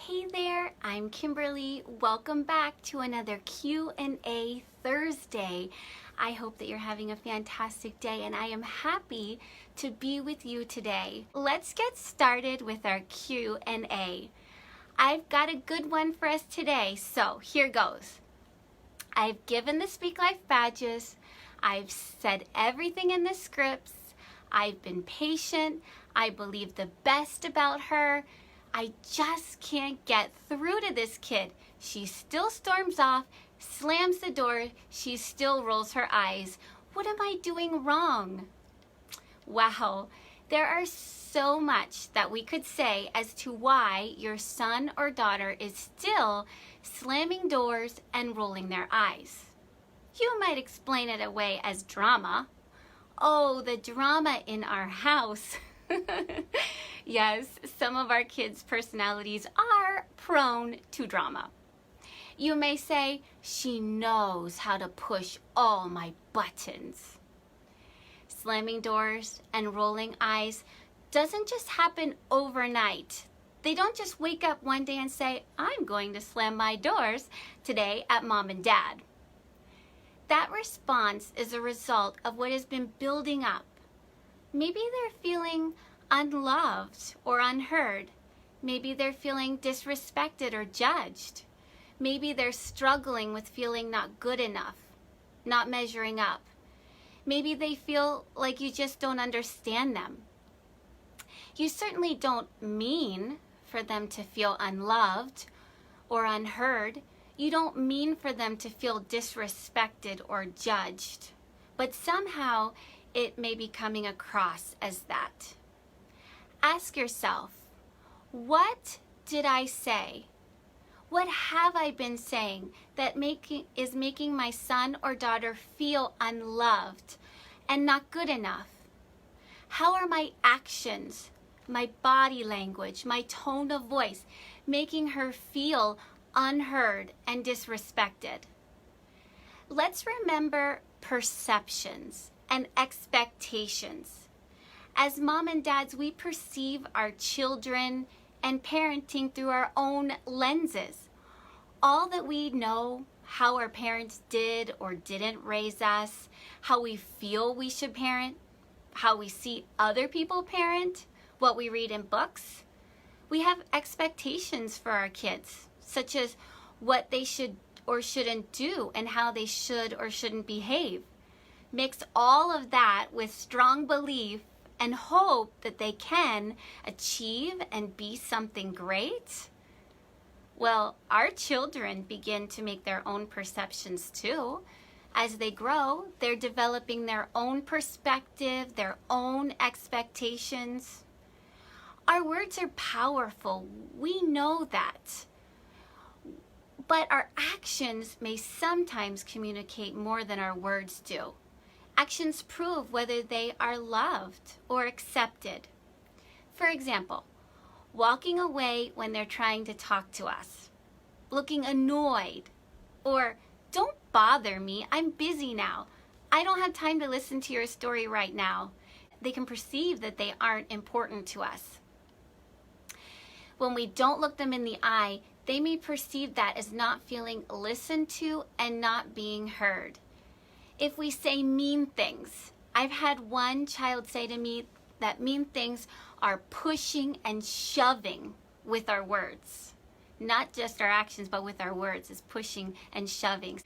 Hey there, I'm Kimberly. Welcome back to another Q&A Thursday. I hope that you're having a fantastic day and I am happy to be with you today. Let's get started with our Q&A. I've got a good one for us today, so here goes. I've given the Speak Life badges. I've said everything in the scripts. I've been patient. I believe the best about her. I just can't get through to this kid. She still storms off, slams the door, she still rolls her eyes. What am I doing wrong? Wow, there are so much that we could say as to why your son or daughter is still slamming doors and rolling their eyes. You might explain it away as drama. Oh, the drama in our house. Yes, some of our kids' personalities are prone to drama. You may say, she knows how to push all my buttons. Slamming doors and rolling eyes doesn't just happen overnight. They don't just wake up one day and say, I'm going to slam my doors today at mom and dad. That response is a result of what has been building up. Maybe they're feeling unloved or unheard. Maybe they're feeling disrespected or judged. Maybe they're struggling with feeling not good enough, not measuring up. Maybe they feel like you just don't understand them. You certainly don't mean for them to feel unloved or unheard. You don't mean for them to feel disrespected or judged. But somehow it may be coming across as that. Ask yourself, what did I say? What have I been saying that is making my son or daughter feel unloved and not good enough? How are my actions, my body language, my tone of voice making her feel unheard and disrespected? Let's remember perceptions and expectations. As mom and dads, we perceive our children and parenting through our own lenses. All that we know, how our parents did or didn't raise us, how we feel we should parent, how we see other people parent, what we read in books. We have expectations for our kids, such as what they should or shouldn't do and how they should or shouldn't behave. Mix all of that with strong belief and hope that they can achieve and be something great. Well, our children begin to make their own perceptions too. As they grow, they're developing their own perspective, their own expectations. Our words are powerful. We know that. But our actions may sometimes communicate more than our words do. Actions prove whether they are loved or accepted. For example, walking away when they're trying to talk to us, looking annoyed, or don't bother me, I'm busy now. I don't have time to listen to your story right now. They can perceive that they aren't important to us. When we don't look them in the eye, they may perceive that as not feeling listened to and not being heard. If we say mean things, I've had one child say to me that mean things are pushing and shoving with our words. Not just our actions, but with our words is pushing and shoving.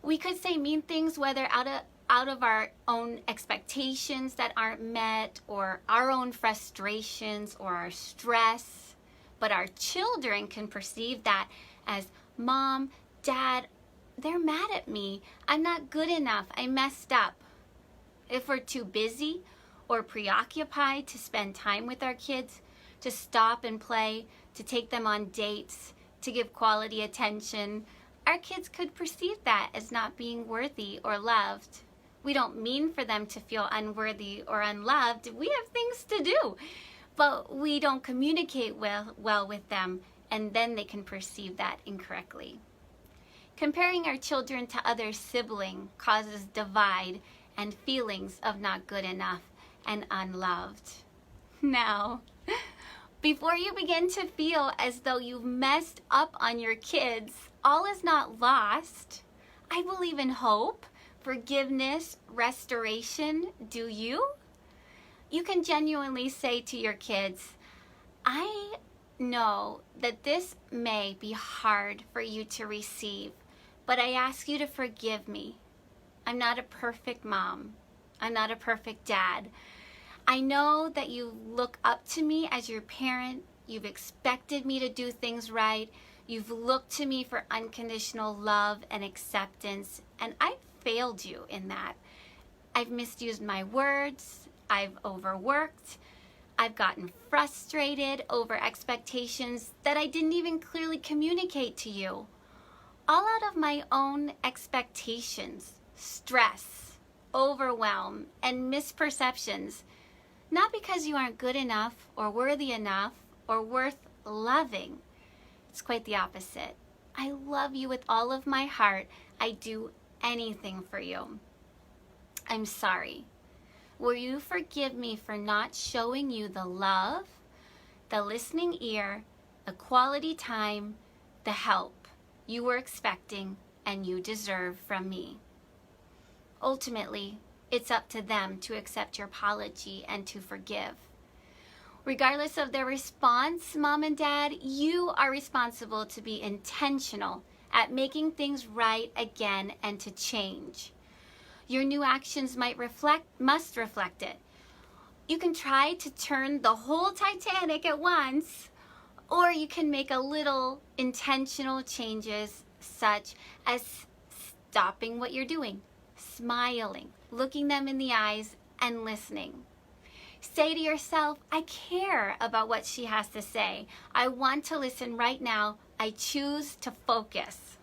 We could say mean things whether out of our own expectations that aren't met or our own frustrations or our stress. But our children can perceive that as, Mom, Dad, they're mad at me. I'm not good enough. I messed up. If we're too busy or preoccupied to spend time with our kids, to stop and play, to take them on dates, to give quality attention, our kids could perceive that as not being worthy or loved. We don't mean for them to feel unworthy or unloved. We have things to do, but we don't communicate well with them, and then they can perceive that incorrectly. Comparing our children to other siblings causes divide and feelings of not good enough and unloved. Now, Before you begin to feel as though you've messed up on your kids, all is not lost. I believe in hope, forgiveness, restoration. Do you? You can genuinely say to your kids, I know that this may be hard for you to receive, but I ask you to forgive me. I'm not a perfect mom. I'm not a perfect dad. I know that you look up to me as your parent. You've expected me to do things right. You've looked to me for unconditional love and acceptance, and I've failed you in that. I've misused my words. I've overworked. I've gotten frustrated over expectations that I didn't even clearly communicate to you. All out of my own expectations, stress, overwhelm, and misperceptions. Not because you aren't good enough or worthy enough or worth loving. It's quite the opposite. I love you with all of my heart. I'd do anything for you. I'm sorry. Will you forgive me for not showing you the love, the listening ear, the quality time, the help you were expecting and you deserve from me? Ultimately, it's up to them to accept your apology and to forgive. Regardless of their response, Mom and Dad, you are responsible to be intentional at making things right again and to change. Your new actions must reflect it. You can try to turn the whole Titanic at once, or you can make a little intentional changes, such as stopping what you're doing, smiling, looking them in the eyes, and listening. Say to yourself, I care about what she has to say. I want to listen right now. I choose to focus.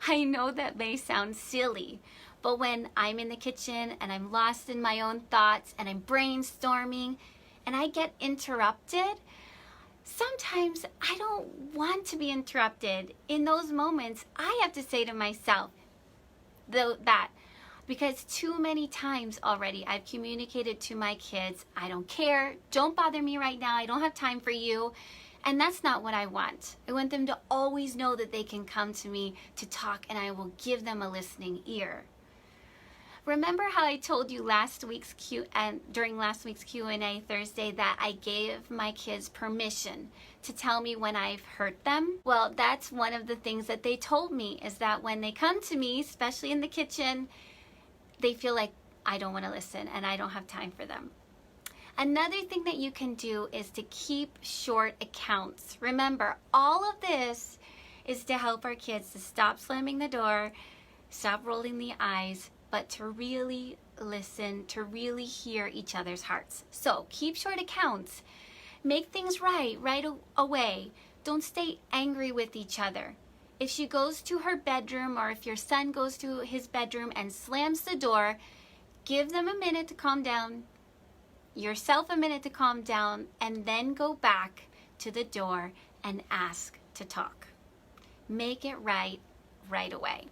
I know that may sound silly, but when I'm in the kitchen and I'm lost in my own thoughts and I'm brainstorming and I get interrupted, sometimes I don't want to be interrupted. In those moments, I have to say to myself that because too many times already I've communicated to my kids, I don't care, don't bother me right now, I don't have time for you. And that's not what I want. I want them to always know that they can come to me to talk and I will give them a listening ear. Remember how I told you during last week's Q&A Thursday that I gave my kids permission to tell me when I've hurt them? Well, that's one of the things that they told me, is that when they come to me, especially in the kitchen, they feel like I don't want to listen and I don't have time for them. Another thing that you can do is to keep short accounts. Remember, all of this is to help our kids to stop slamming the door, stop rolling the eyes, but to really listen, to really hear each other's hearts. So keep short accounts. Make things right away. Don't stay angry with each other. If she goes to her bedroom, or if your son goes to his bedroom and slams the door, give them a minute to calm down, yourself a minute to calm down, and then go back to the door and ask to talk. Make it right away.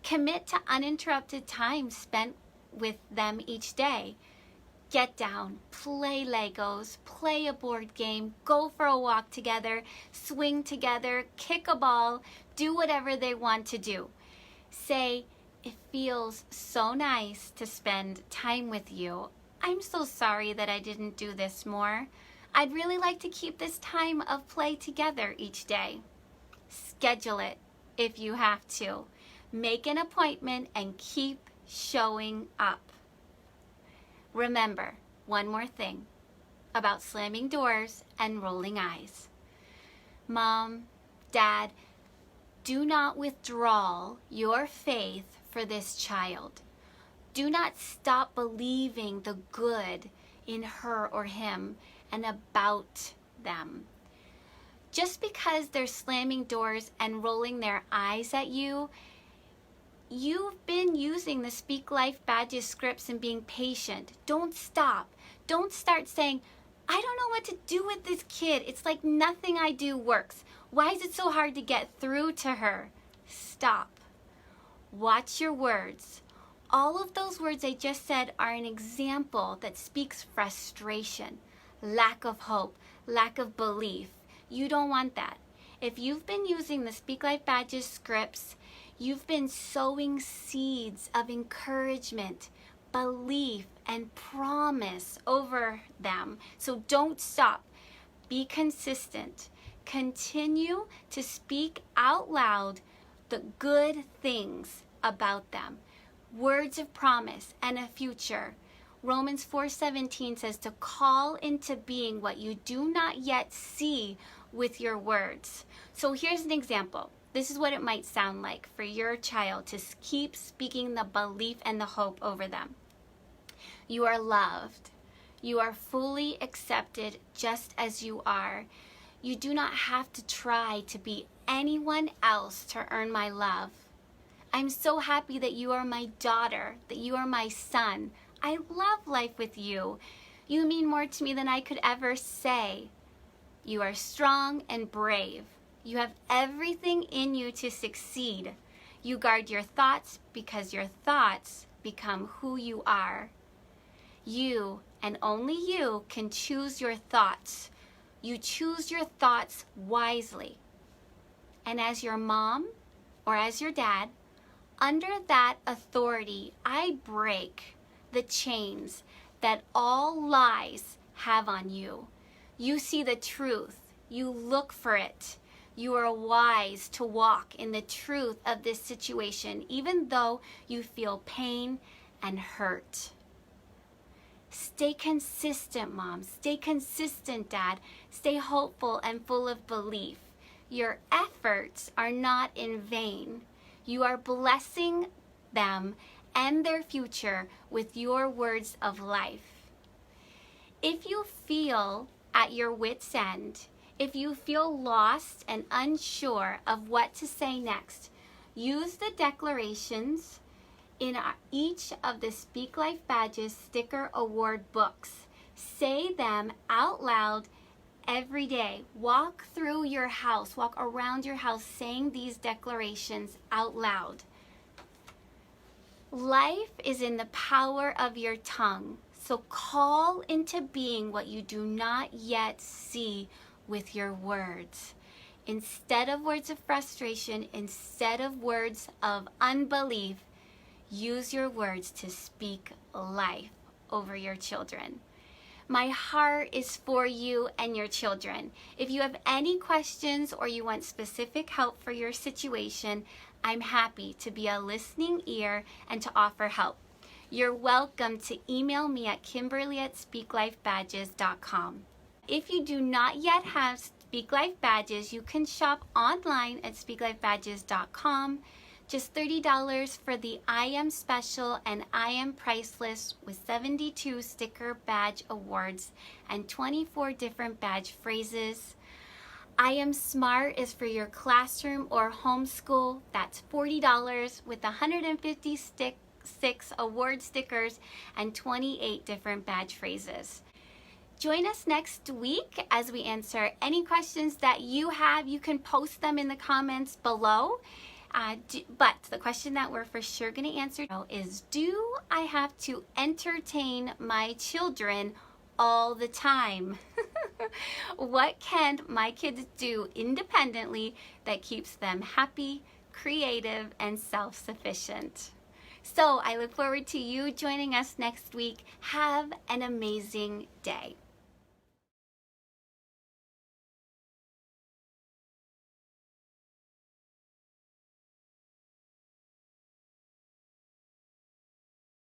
Commit to uninterrupted time spent with them each day. Get down, play Legos, play a board game, go for a walk together, swing together, kick a ball, do whatever they want to do. Say, it feels so nice to spend time with you. I'm so sorry that I didn't do this more. I'd really like to keep this time of play together each day. Schedule it if you have to. Make an appointment and keep showing up. Remember, one more thing about slamming doors and rolling eyes. Mom, Dad, do not withdraw your faith for this child. Do not stop believing the good in her or him and about them. Just because they're slamming doors and rolling their eyes at you, you've been using the Speak Life Badges scripts and being patient. Don't stop. Don't start saying, I don't know what to do with this kid. It's like nothing I do works. Why is it so hard to get through to her? Stop. Watch your words. All of those words I just said are an example that speaks frustration. lack of hope, lack of belief. You don't want that. If you've been using the Speak Life Badges scripts, you've been sowing seeds of encouragement, belief, and promise over them. So don't stop. Be consistent. Continue to speak out loud the good things about them. Words of promise and a future. Romans 4:17 says to call into being what you do not yet see with your words. So here's an example. This is what it might sound like for your child to keep speaking the belief and the hope over them. You are loved. You are fully accepted just as you are. You do not have to try to be anyone else to earn my love. I'm so happy that you are my daughter, that you are my son. I love life with you. You mean more to me than I could ever say. You are strong and brave. You have everything in you to succeed. You guard your thoughts because your thoughts become who you are. You and only you can choose your thoughts. You choose your thoughts wisely. And as your mom or as your dad, under that authority, I break the chains that all lies have on you. You see the truth. You look for it. You are wise to walk in the truth of this situation, even though you feel pain and hurt. Stay consistent, Mom. Stay consistent, Dad. Stay hopeful and full of belief. Your efforts are not in vain. You are blessing them and their future with your words of life. If you feel at your wit's end, if you feel lost and unsure of what to say next, use the declarations in each of the Speak Life Badges sticker award books. Say them out loud every day. Walk through your house, walk around your house saying these declarations out loud. Life is in the power of your tongue, so call into being what you do not yet see with your words. Instead of words of frustration, instead of words of unbelief, use your words to speak life over your children. My heart is for you and your children. If you have any questions or you want specific help for your situation, I'm happy to be a listening ear and to offer help. You're welcome to email me at kimberly@speaklifebadges.com. If you do not yet have Speak Life Badges, you can shop online at speaklifebadges.com. Just $30 for the I Am Special and I Am Priceless with 72 sticker badge awards and 24 different badge phrases. I Am Smart is for your classroom or homeschool. That's $40 with 156 award stickers and 28 different badge phrases. Join us next week as we answer any questions that you have. You can post them in the comments below. But the question that we're for sure going to answer is, do I have to entertain my children all the time? What can my kids do independently that keeps them happy, creative, and self-sufficient? So I look forward to you joining us next week. Have an amazing day.